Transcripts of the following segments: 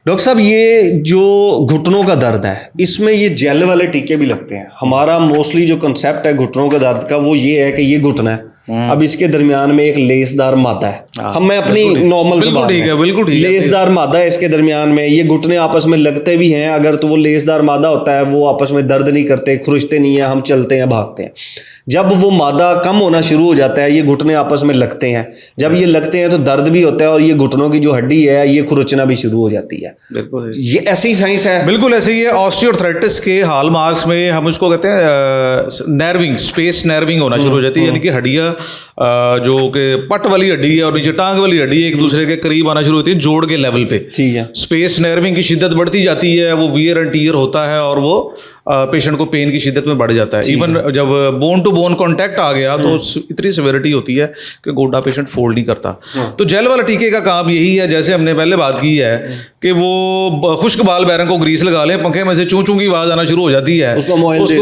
Doctor साहब, ये जो घुटनों का दर्द है, इसमें ये जेल वाले टीके भी लगते हैं। हमारा मोस्टली जो कंसेप्ट है घुटनों का दर्द का वो ये है कि ये घुटना है, अब इसके दरमियान में एक लेसदार मादा है। हम मैं अपनी नॉर्मल बिल्कुल ठीक है, बिल्कुल ठीक है। लेसदार मादा है इसके दरमियान में, ये घुटने आपस में लगते भी हैं अगर, तो वो लेसदार मादा होता है, वो आपस में दर्द नहीं करते, खुरचते नहीं है, हम चलते हैं भागते हैं। जब वो मादा कम होना शुरू हो जाता है, ये घुटने आपस में लगते हैं, जब ये लगते हैं तो दर्द भी होता है और ये घुटनों की जो हड्डी है ये खुरचना भी शुरू हो जाती है। बिल्कुल ये ऐसी साइंस है। बिल्कुल ऐसे ही है। ऑस्टियोआर्थराइटिस के हॉलमार्क्स में हम उसको कहते हैं नर्विंग, स्पेस नर्विंग होना शुरू हो जाती है, यानी कि हड्डियाँ जो कि पट वाली हड्डी है और नीचे टांग वाली हड्डी एक दूसरे के करीब आना शुरू होती है जोड़ के लेवल पे। ठीक है। स्पेस नर्विंग की शिद्दत बढ़ती जाती है, वो वियर एंड टीयर होता है और वो पेशेंट को पेन की शिद्दत में बढ़ जाता है। इवन जब बोन टू बोन कांटेक्ट आ गया तो इतनी सिविरिटी होती है कि गोड्डा पेशेंट फोल्ड नहीं करता। तो जेल वाला टीके का काम यही है, जैसे हमने पहले बात की है कि वो खुश्क बाल बैरंग को ग्रीस लगा लें, पंखे में से चूं चूं की आवाज आना शुरू हो जाती है, उसको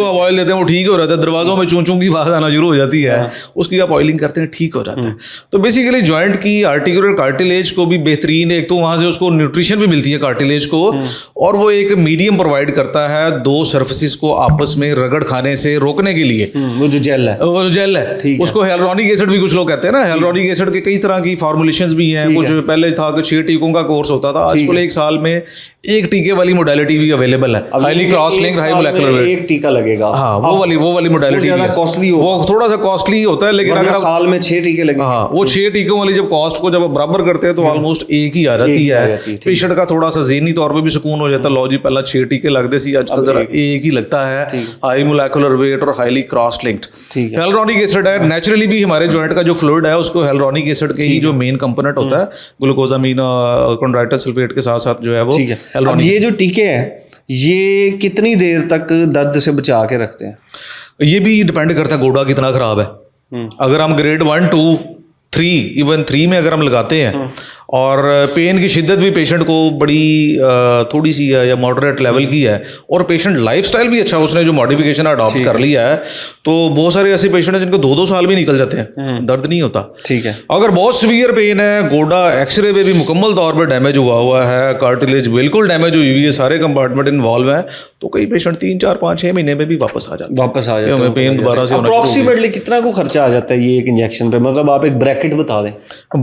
ऑयल देते हैं, वो ठीक हो रहता है। दरवाजों में चूं चूं की आवाज आना शुरू हो जाती है, उसकी आप ऑयलिंग करते हैं, ठीक हो जाता है। तो बेसिकली जॉइंट की आर्टिकुलर कार्टिलेज को भी बेहतरीन, एक तो वहां से उसको न्यूट्रिशन भी मिलती है कार्टिलेज को, और वो एक मीडियम प्रोवाइड करता है दो सर्फेसिस को आपस में रगड़ खाने से रोकने के लिए। वो जो जेल है, वो जो जेल है उसको हियालुरोनिक एसिड भी कुछ लोग कहते हैं ना। हियालुरोनिक एसिड के कई तरह की फॉर्मुलेशंस भी हैं। कुछ पहले था कि 6 टीकों का कोर्स होता था, आजकल 1 साल में एक टीके वाली मोडालिटी भी अवेलेबल है, highly cross linked high molecular weight. एक टीका लगेगा। हाँ, वो वाली मोडालिटी ज्यादा कॉस्टली हो, वो थोड़ा सा कॉस्टली होता है, लेकिन अगर साल में 6 टीके लगे, हाँ, वो 6 टीकों वाली जब कॉस्ट को जब बराबर करते हैं तो ऑलमोस्ट एक ही आ जाती है। पेशेंट का थोड़ा सा ज़हनी तौर पे भी सुकून हो जाता है, लॉ जी पहला 6 टीके लगते सी, आजकल जरा एक ही लगता है, हाई मोलेकुलर वेट और highly cross linked. Hyaluronic acid है, नेचुरली भी हमारे जॉइंट का जो फ्लूइड है उसको हियालुरोनिक एसिड के ही जो मेन कंपोनेंट होता है, ग्लूकोजामीन कॉन्ड्राइटस सल्फेट के साथ साथ जो है वो हियालुरोनिक। ये जो टीके हैं ये कितनी देर तक दर्द से बचा के रखते हैं? ये भी डिपेंड करता है गोडा कितना खराब है। अगर हम ग्रेड 1, 2, 3, इवन 3 में अगर हम लगाते हैं और पेन की शिद्दत भी पेशेंट को बड़ी थोड़ी सी है या मॉडरेट लेवल की है, और पेशेंट लाइफस्टाइल भी अच्छा, उसने जो मॉडिफिकेशन अडॉप्ट कर लिया है, तो बहुत सारे ऐसे पेशेंट हैं जिनको 2-2 साल भी निकल जाते हैं, दर्द नहीं होता। ठीक है। अगर बहुत सीवियर पेन है, गोडा एक्सरे में भी मुकम्मल तौर पर डैमेज हुआ है, कार्टिलेज बिल्कुल डैमेज हुई हुई है, सारे कंपार्टमेंट इन्वॉल्व हैं, तो कई पेशेंट 3, 4, 5, 6 महीने में भी वापस आ जाते हैं। पेन दोबारा से अप्रॉक्सीमेटली कितना को खर्चा आ जाता है ये एक इंजेक्शन पे? मतलब आप एक ब्रैकेट बता दें।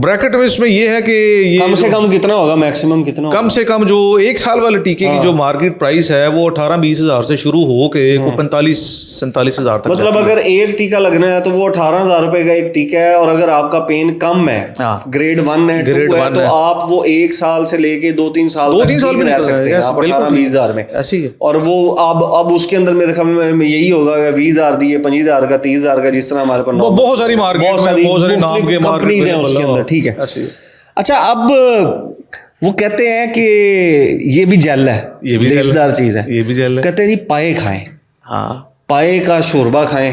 ब्रैकेट में इसमें ये है कि ये कम से कम कितना होगा, मैक्सिमम कितना होगा? कम से कम जो 1 साल वाले टीके की जो मार्केट प्राइस है वो 18-20 हज़ार से शुरू हो के 45-47 हज़ार तक। मतलब अगर एक टीका लगना है तो वो 18,000 रुपए का एक टीका है, और अगर आपका पेन कम है, ग्रेड 1 है, तो आप वो 1 साल से लेके 2-3 साल में रह सकते हैं 18-20 हज़ार में। ऐसी है। और वो अब उसके अंदर मेरे ख्याल में यही होगा 20,000 दिए, 25,000 का, 30,000 का, जिस तरह हमारे पास बहुत सारी मार्केट, बहुत सारे नाम के कंपनीज हैं उसके अंदर। ठीक है। अच्छा, अब वो कहते हैं कि ये भी जेल है, ये भी लेसदार चीज है, ये भी जेल है। कहते हैं जी पाए खाएं। हाँ, पाए का शोरबा खाएं,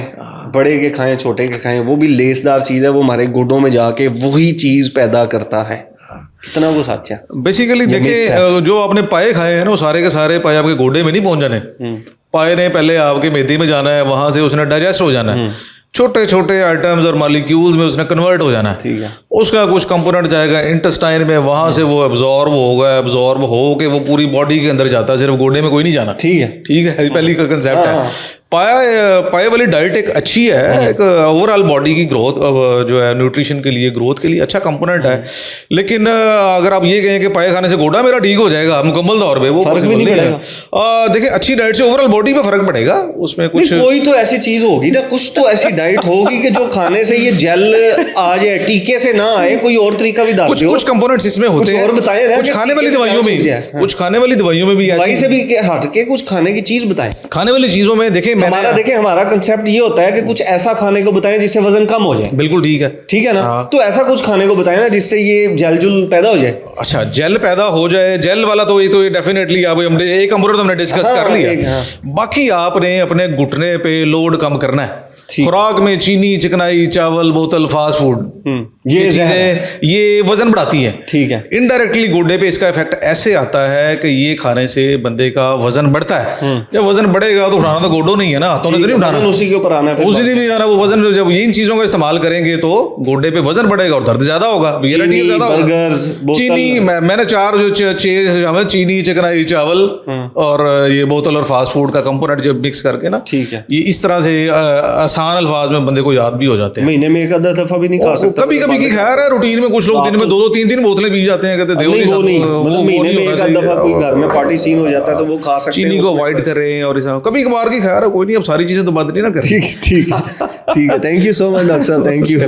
बड़े के खाएं, छोटे के खाएं, वो भी लेसदार चीज है, वो हमारे गुड्डों में जाके वही चीज पैदा करता है। कितना वो सच है? बेसिकली देखिए, जो आपने पाए खाए हैं ना, वो सारे के सारे पाए आपके गोडे में नहीं पहुंच जाने। पाए ने पहले आपके मेदे में जाना है, वहां से उसने डाइजेस्ट हो जाना है, छोटे छोटे आइटम्स और मॉलिक्यूल्स में उसने कन्वर्ट हो जाना है। ठीक है। उसका कुछ कंपोनेंट जाएगा इंटेस्टाइन में, वहां से वो एब्जॉर्ब होगा, एब्जॉर्ब हो के वो पूरी बॉडी के अंदर जाता है, सिर्फ गोडे में कोई नहीं जाना। ठीक है, ठीक है, पहली का कंसेप्ट है। पाए वाली डाइट एक अच्छी है, एक ओवरऑल बॉडी की ग्रोथ जो है, न्यूट्रिशन के लिए, ग्रोथ के लिए अच्छा कंपोनेंट है। लेकिन अगर आप ये कहें कि पाए खाने से गोडा मेरा ठीक हो जाएगा मुकम्मल तौर पे, वो फर्क भी नहीं पड़ेगा। देखिए, अच्छी डाइट से ओवरऑल बॉडी पे फर्क पड़ेगा। उसमें कुछ कोई तो ऐसी चीज होगी ना, कुछ तो ऐसी डाइट होगी कि जो खाने से ये जेल आ जाए, टीके से ना आए, कोई और तरीका भी डाल दो। कुछ कंपोनेंट्स इसमें होते हैं, और बताएं ना, कुछ खाने वाली दवाइयों में, कुछ खाने वाली दवाइयों में भी, दवाई से भी हट के कुछ खाने की चीज बताएं। खाने वाली चीजों में देखिए, हमारा कंसेप्ट ये होता है कि कुछ ऐसा खाने को बताएं जिससे वजन कम हो जाए। बिल्कुल ठीक है, ठीक है ना। तो ऐसा कुछ खाने को बताएं ना जिससे ये जेल जुल पैदा हो जाए। अच्छा, जेल पैदा हो जाए, जेल वाला तो ये डेफिनेटली आप हमने एक कंपोनेंट हमने डिस्कस कर लिया। बाकी आपने अपने घुटने पे लोड कम करना है। खुराक में चीनी, चिकनाई, चावल, बोतल, फास्ट फूड, ये चीजें ये वजन बढ़ाती है। ठीक है। इनडायरेक्टली गोड्डे पे इसका इफेक्ट ऐसे आता है कि ये खाने से बंदे का वजन बढ़ता है। जब वजन बढ़ेगा तो उठाना तो गोडो नहीं है ना, हाथों ने तो नहीं उठाना, वजन उसी के ऊपर आना है फिर उसी दिन भी आना। वो वजन जब इन चीजों का इस्तेमाल करेंगे तो गोड्डे पे वजन बढ़ेगा और दर्द ज्यादा होगा, चीनी, ज्यादा होगा। बर्गर्स, बोतल। चीनी मैंने चार जो चीनी, चिकनाई, चावल और ये बोतल और फास्ट फूड का कंपोनेंट जब मिक्स करके ना, ठीक है, ये इस तरह से आसान अल्फाज में बंदे को याद भी हो जाते हैं। महीने में एक आधा दफा भी नहीं खा सकता, कभी कभी की खैर है, रूटीन में कुछ लोग दिन में 2-2 3-3 बोतलें पी जाते हैं, कहते नहीं वो नहीं, मतलब महीने में एक आध दफा कोई घर में पार्टी सीन हो जाता है तो वो खा सकते हैं। चीनी को अवॉइड करें और कभी कभार की खैर है, कोई नहीं, अब सारी चीजें तो बंद नहीं ना करें। ठीक है, thank you so much doctor साहब, थैंक यू।